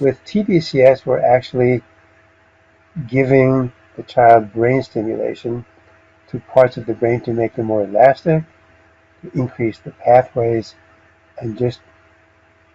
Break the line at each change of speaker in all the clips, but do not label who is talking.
With tDCS, we're actually giving the child brain stimulation to parts of the brain to make them more elastic, to increase the pathways, and just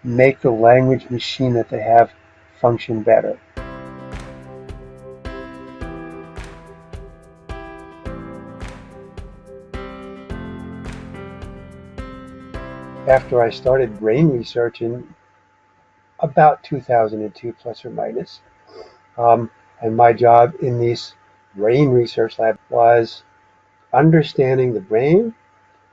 make the language machine that they have function better. After I started brain research in about 2002, plus or minus, and my job in this brain research lab was understanding the brain,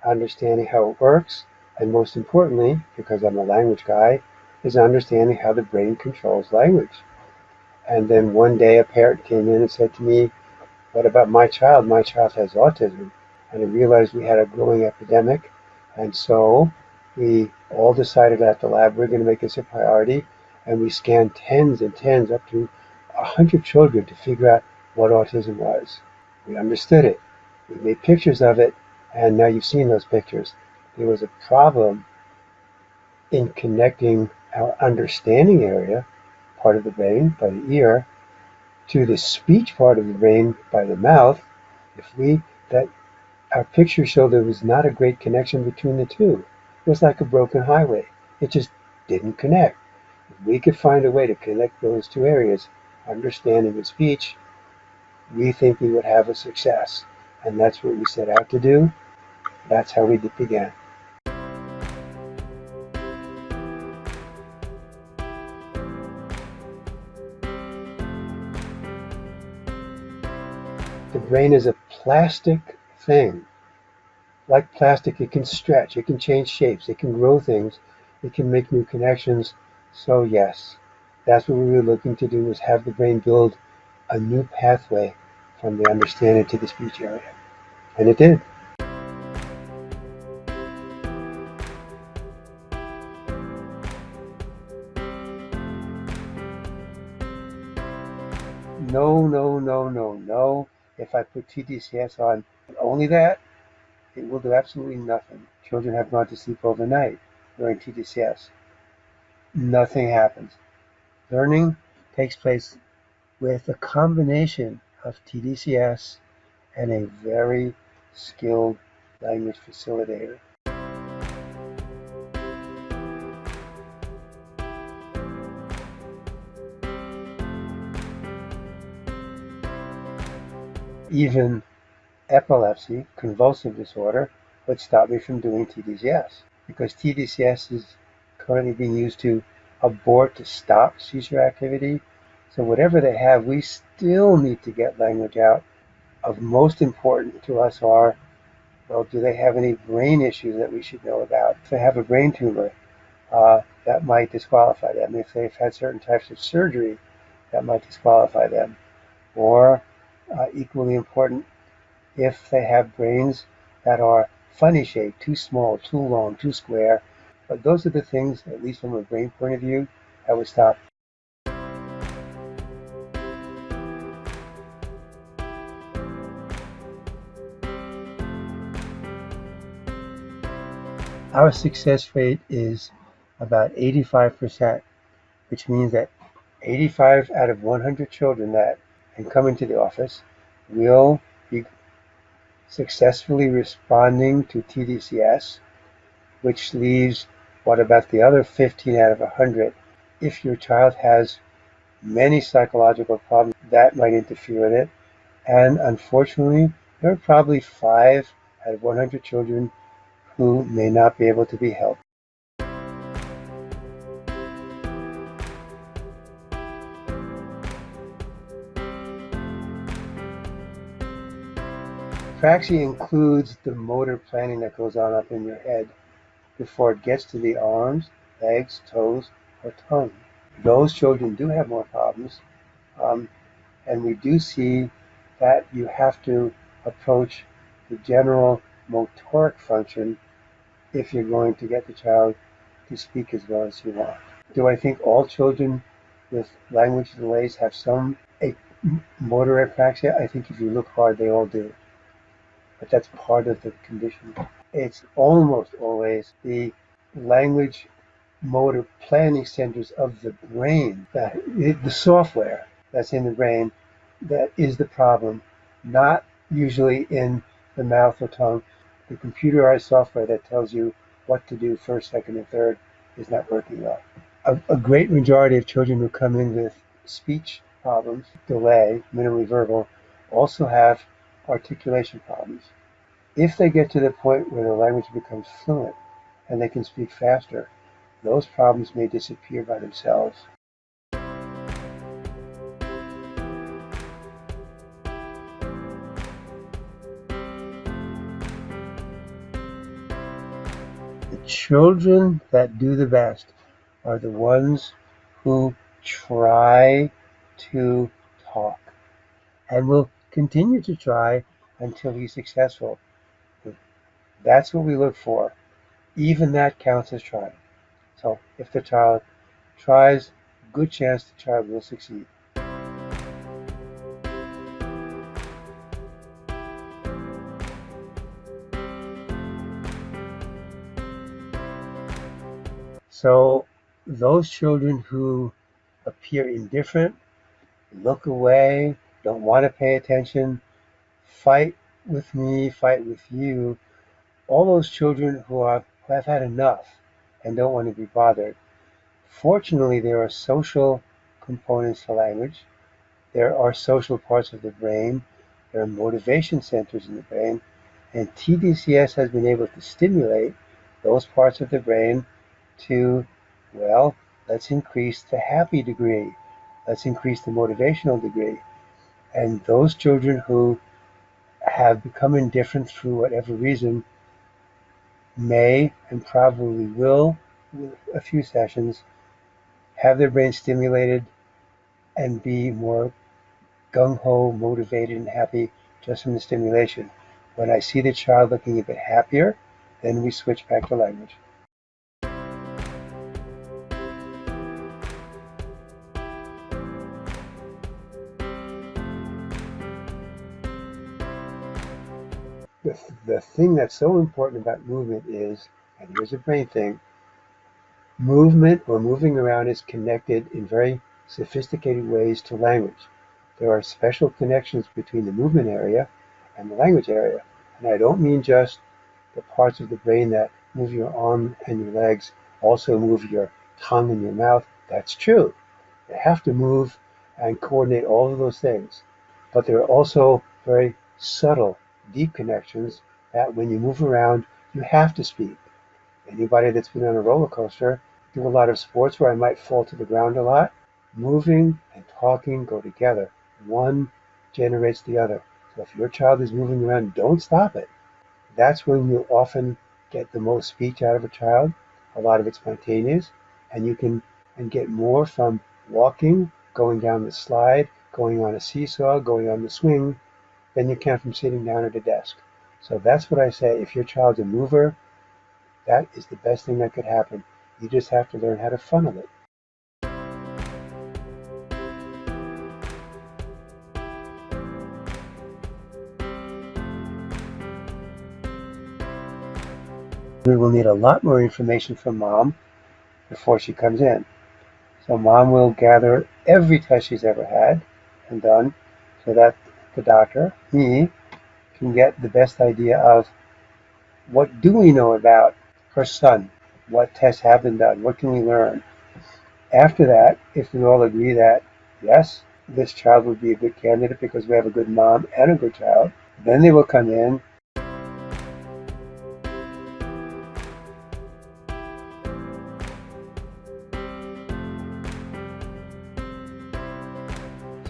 understanding how it works, and most importantly, because I'm a language guy, is understanding how the brain controls language. And then one day a parent came in and said to me, "What about my child? My child has autism." And I realized we had a growing epidemic, and so we all decided at the lab we're going to make this a priority, and we scanned tens and tens, up to 100 children to figure out what autism was. We understood it. We made pictures of it, and now you've seen those pictures. There was a problem in connecting our understanding area, part of the brain, by the ear, to the speech part of the brain by the mouth. Our pictures show there was not a great connection between the two. It was like a broken highway. It just didn't connect. If we could find a way to connect those two areas, understanding and speech, we think we would have a success. And that's what we set out to do. That's how we began. The brain is a plastic thing. Like plastic, it can stretch, it can change shapes, it can grow things, it can make new connections. So yes, that's what we were looking to do, was have the brain build a new pathway from the understanding to the speech area. And it did. No. If I put tDCS on only that, it will do absolutely nothing. Children have gone to sleep overnight during tDCS. Nothing happens. Learning takes place with a combination of tDCS and a very skilled language facilitator. Even epilepsy, convulsive disorder, would stop me from doing tDCS, because tDCS is currently being used to abort, to stop seizure activity. So whatever they have, we still need to get language out. Of most important to us are, well, do they have any brain issues that we should know about? If they have a brain tumor, that might disqualify them. If they've had certain types of surgery, that might disqualify them. Or, equally important, if they have brains that are funny shaped, too small, too long, too square. But those are the things, at least from a brain point of view, that would stop. Our success rate is about 85%, which means that 85 out of 100 children that can come into the office will be successfully responding to tDCS, which leaves, what about the other 15 out of 100? If your child has many psychological problems, that might interfere with it. And unfortunately, there are probably 5 out of 100 children who may not be able to be helped. Apraxia includes the motor planning that goes on up in your head before it gets to the arms, legs, toes, or tongue. Those children do have more problems, and we do see that you have to approach the general motoric function if you're going to get the child to speak as well as you want. Do I think all children with language delays have some motor apraxia? I think if you look hard, they all do. But that's part of the condition. It's almost always the language motor planning centers of the brain, the software that's in the brain, that is the problem, not usually in the mouth or tongue. The computerized software that tells you what to do first, second, and third is not working well. A great majority of children who come in with speech problems, delay, minimally verbal, also have articulation problems. If they get to the point where the language becomes fluent and they can speak faster, those problems may disappear by themselves. The children that do the best are the ones who try to talk and will continue to try until he's successful. That's what we look for. Even that counts as trying. So if the child tries, good chance the child will succeed. So those children who appear indifferent, look away, don't want to pay attention, fight with me, fight with you, all those children who have had enough and don't want to be bothered. Fortunately, there are social components to language. There are social parts of the brain. There are motivation centers in the brain. And tDCS has been able to stimulate those parts of the brain to, well, let's increase the happy degree. Let's increase the motivational degree. And those children who have become indifferent through whatever reason may and probably will, with a few sessions, have their brain stimulated and be more gung-ho, motivated, and happy just from the stimulation. When I see the child looking a bit happier, then we switch back to language. The thing that's so important about movement is, and here's a brain thing, movement or moving around is connected in very sophisticated ways to language. There are special connections between the movement area and the language area. And I don't mean just the parts of the brain that move your arm and your legs, also move your tongue and your mouth. That's true. They have to move and coordinate all of those things. But there are also very subtle, deep connections that when you move around, you have to speak. Anybody that's been on a roller coaster, do a lot of sports where I might fall to the ground a lot, moving and talking go together. One generates the other. So if your child is moving around, don't stop it. That's when you often get the most speech out of a child. A lot of it's spontaneous, and you can get more from walking, going down the slide, going on a seesaw, going on the swing, than you can from sitting down at a desk. So that's what I say. If your child's a mover, that is the best thing that could happen. You just have to learn how to funnel it. We will need a lot more information from mom before she comes in. So mom will gather every test she's ever had and done so that the doctor, me, can get the best idea of what do we know about her son, what tests have been done, what can we learn. After that, if we all agree that, yes, this child would be a good candidate because we have a good mom and a good child, then they will come in.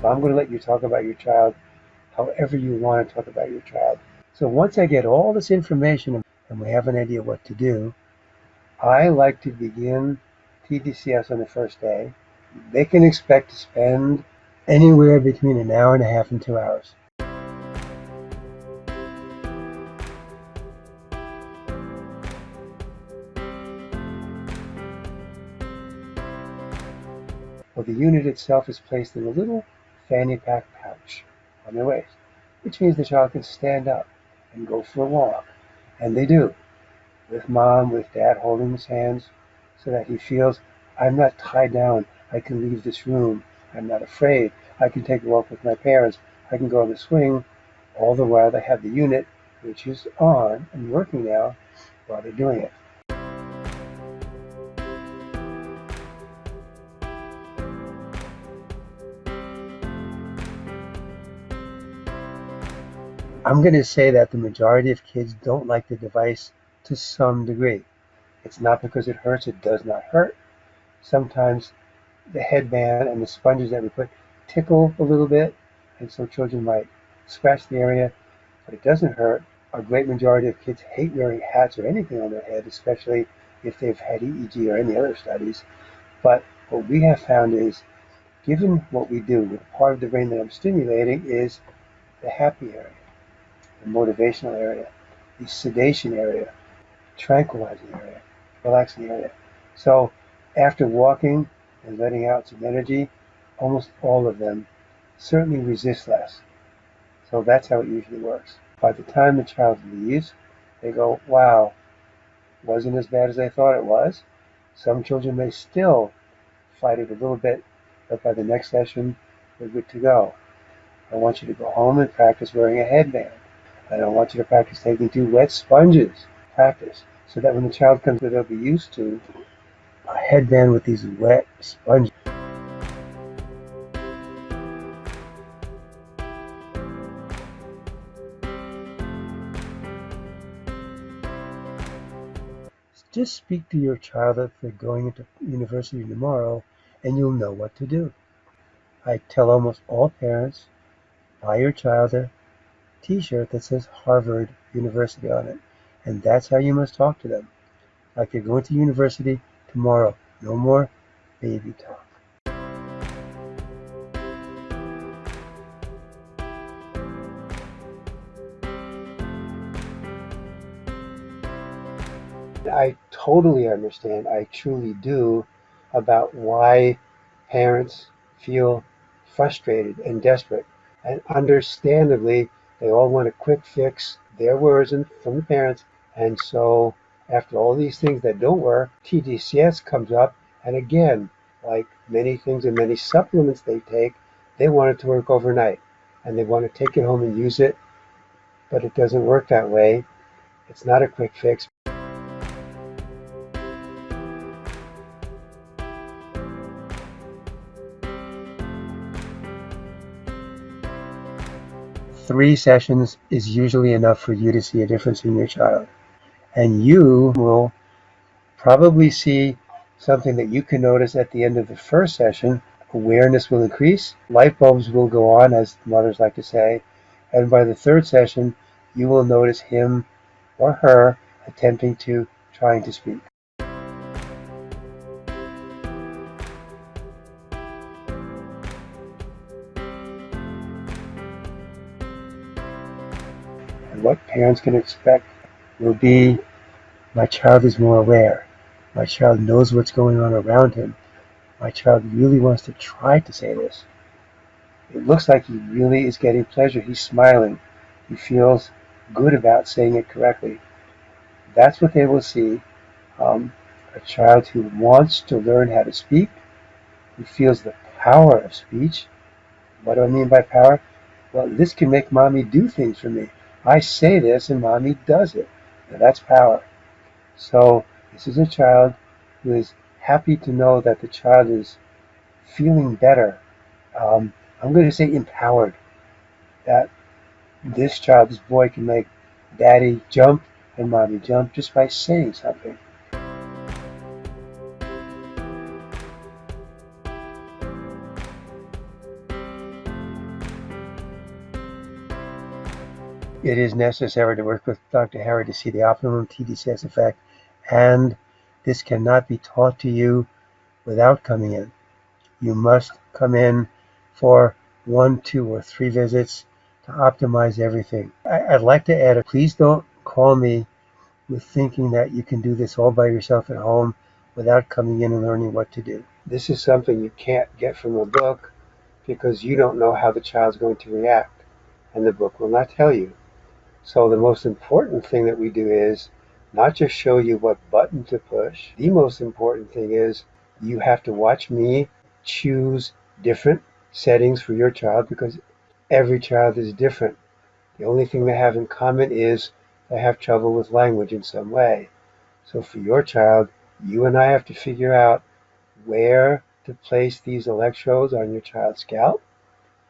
So I'm going to let you talk about your child however you want to talk about your child. So once I get all this information and we have an idea what to do, I like to begin tDCS on the first day. They can expect to spend anywhere between an hour and a half and 2 hours. Well, the unit itself is placed in a little fanny pack pouch on their waist, which means the child can stand up and go for a walk. And they do, with mom, with dad holding his hands. so that he feels, I'm not tied down. I can leave this room. I'm not afraid. I can take a walk with my parents. I can go on the swing. All the while they have the unit, which is on and working now while they're doing it. I'm going to say that the majority of kids don't like the device to some degree. It's not because it hurts. It does not hurt. Sometimes the headband and the sponges that we put tickle a little bit, and so children might scratch the area, but it doesn't hurt. A great majority of kids hate wearing hats or anything on their head, especially if they've had EEG or any other studies. But what we have found is, given what we do, the part of the brain that I'm stimulating is the happy area, the motivational area, the sedation area, tranquilizing area, relaxing area. So after walking and letting out some energy, almost all of them certainly resist less. So that's how it usually works. By the time the child leaves, they go, wow, wasn't as bad as I thought it was. Some children may still fight it a little bit, but by the next session, they're good to go. I want you to go home and practice wearing a headband. I don't want you to practice taking 2 wet sponges. Practice, so that when the child comes, they'll be used to a headband with these wet sponges. Just speak to your child if they're going into university tomorrow, and you'll know what to do. I tell almost all parents, buy your child a t-shirt that says Harvard University on it, and that's how you must talk to them. Like they're going to university tomorrow. No more baby talk. I totally understand, I truly do, about why parents feel frustrated and desperate. And understandably, they all want a quick fix, their words and from the parents. And so after all these things that don't work, tDCS comes up. And again, like many things and many supplements they take, they want it to work overnight. And they want to take it home and use it. But it doesn't work that way. It's not a quick fix. Three sessions is usually enough for you to see a difference in your child. And you will probably see something that you can notice at the end of the first session. Awareness will increase, light bulbs will go on, as mothers like to say, and by the third session, you will notice him or her attempting to, trying to speak. And what parents can expect will be, my child is more aware. My child knows what's going on around him. My child really wants to try to say this. It looks like he really is getting pleasure. He's smiling. He feels good about saying it correctly. That's what they will see. A child who wants to learn how to speak, who feels the power of speech. What do I mean by power? Well, this can make mommy do things for me. I say this and mommy does it. Now that's power. So this is a child who is happy to know that the child is feeling better. I'm going to say empowered. That this child, this boy, can make daddy jump and mommy jump just by saying something. It is necessary to work with Dr. Harry to see the optimum tDCS effect, and this cannot be taught to you without coming in. You must come in for 1, 2, or 3 visits to optimize everything. I'd like to add, please don't call me with thinking that you can do this all by yourself at home without coming in and learning what to do. This is something you can't get from a book because you don't know how the child's going to react, and the book will not tell you. So the most important thing that we do is not just show you what button to push. The most important thing is you have to watch me choose different settings for your child, because every child is different. The only thing they have in common is they have trouble with language in some way. So for your child, you and I have to figure out where to place these electrodes on your child's scalp,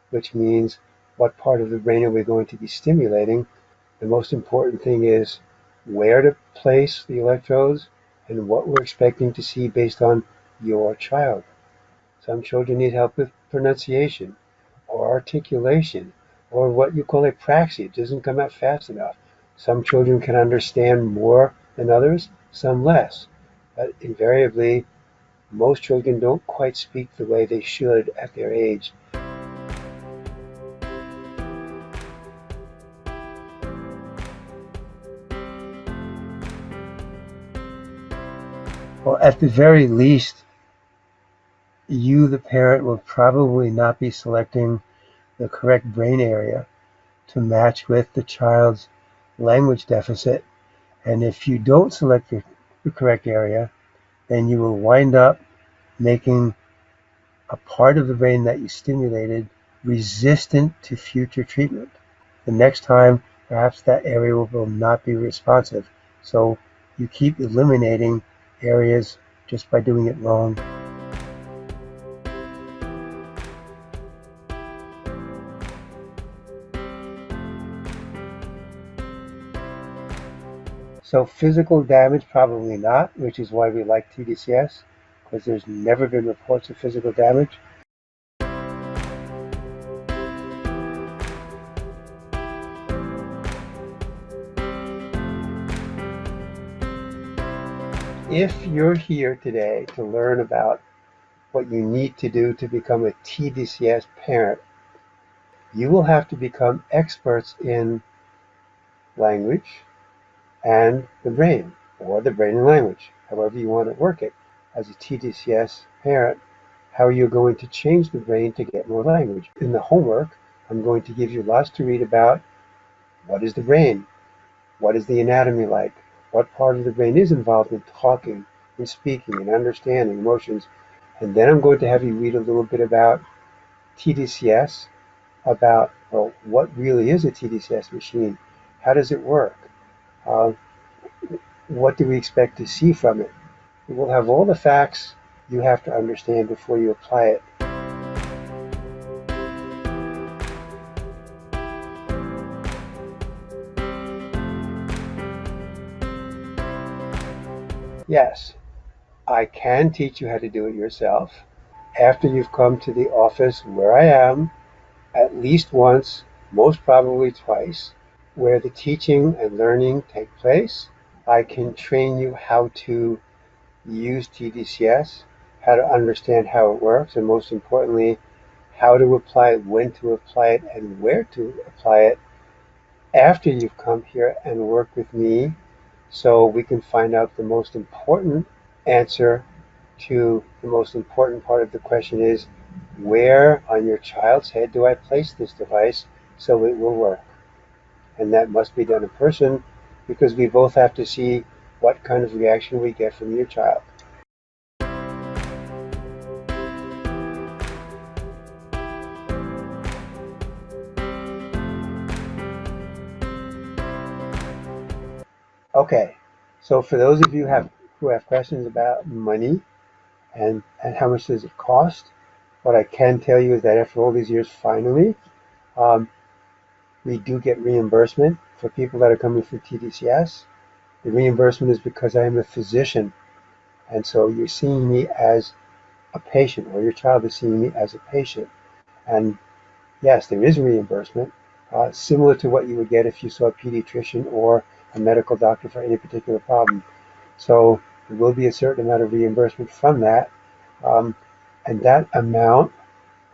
which means what part of the brain are we going to be stimulating. The most important thing is where to place the electrodes and what we're expecting to see based on your child. Some children need help with pronunciation or articulation or what you call apraxia. It doesn't come out fast enough. Some children can understand more than others, some less. But invariably, most children don't quite speak the way they should at their age. Well, at the very least, you, the parent, will probably not be selecting the correct brain area to match with the child's language deficit. And if you don't select the correct area, then you will wind up making a part of the brain that you stimulated resistant to future treatment. The next time, perhaps that area will not be responsive. So you keep eliminating areas just by doing it wrong. So physical damage, probably not, which is why we like tDCS, because there's never been reports of physical damage. If you're here today to learn about what you need to do to become a tDCS parent, you will have to become experts in language and the brain, or the brain and language, however you want to work it. As a tDCS parent, how are you going to change the brain to get more language? In the homework, I'm going to give you lots to read about what is the brain, what is the anatomy like, what part of the brain is involved in talking and speaking and understanding emotions. And then I'm going to have you read a little bit about tDCS, about, well, what really is a tDCS machine? How does it work? What do we expect to see from it? We'll have all the facts you have to understand before you apply it. Yes, I can teach you how to do it yourself after you've come to the office where I am at least once, most probably twice, where the teaching and learning take place. I can train you how to use tDCS, how to understand how it works, and most importantly, how to apply it, when to apply it, and where to apply it after you've come here and worked with me, so we can find out the most important answer to the most important part of the question is, where on your child's head do I place this device so it will work? And that must be done in person, because we both have to see what kind of reaction we get from your child. Okay, so for those of you who have questions about money and how much does it cost, what I can tell you is that after all these years, finally, we do get reimbursement for people that are coming for tDCS. The reimbursement is because I am a physician, and so you're seeing me as a patient, or your child is seeing me as a patient. And yes, there is reimbursement, similar to what you would get if you saw a pediatrician or a medical doctor for any particular problem. So there will be a certain amount of reimbursement from that, and that amount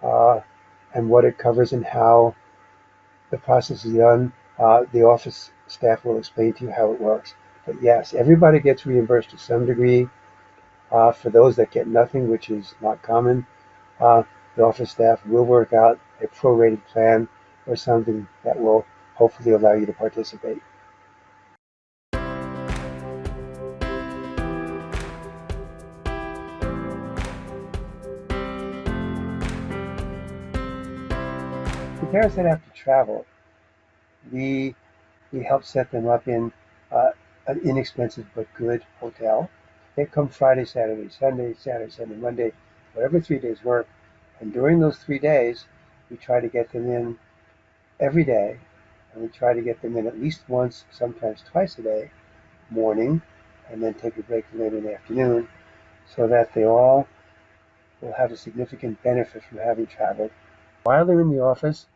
and what it covers and how the process is done, the office staff will explain to you how it works. But yes, everybody gets reimbursed to some degree. For those that get nothing, which is not common, the office staff will work out a prorated plan or something that will hopefully allow you to participate. parents that have to travel, we help set them up in an inexpensive but good hotel. They come Friday, Saturday, Sunday, Monday, whatever 3 days work. And during those 3 days, we try to get them in every day, and we try to get them in at least once, sometimes twice a day, morning, and then take a break later in the afternoon, so that they all will have a significant benefit from having traveled. While they're in the office,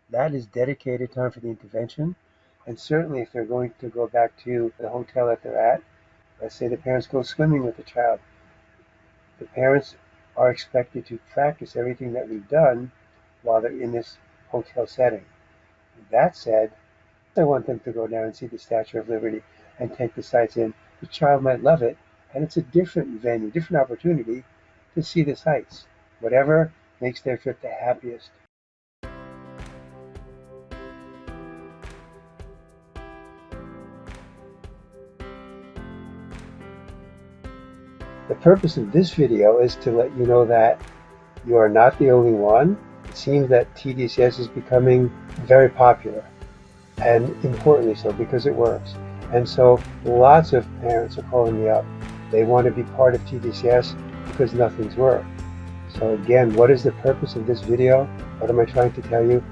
that is dedicated time for the intervention. And certainly if they're going to go back to the hotel that they're at, let's say the parents go swimming with the child, the parents are expected to practice everything that we've done while they're in this hotel setting. That said, I want them to go down and see the Statue of Liberty and take the sights in. The child might love it, and it's a different venue, different opportunity to see the sights, whatever makes their trip the happiest. The purpose of this video is to let you know that you are not the only one. It seems that tDCS is becoming very popular, and importantly so, because it works. And so lots of parents are calling me up. They want to be part of tDCS because nothing's worked. So again, what is the purpose of this video? What am I trying to tell you?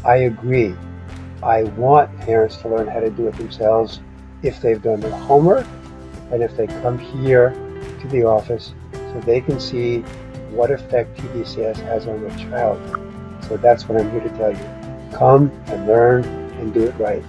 I agree. I want parents to learn how to do it themselves if they've done their homework and if they come here to the office so they can see what effect tDCS has on their child. So that's what I'm here to tell you. Come and learn and do it right.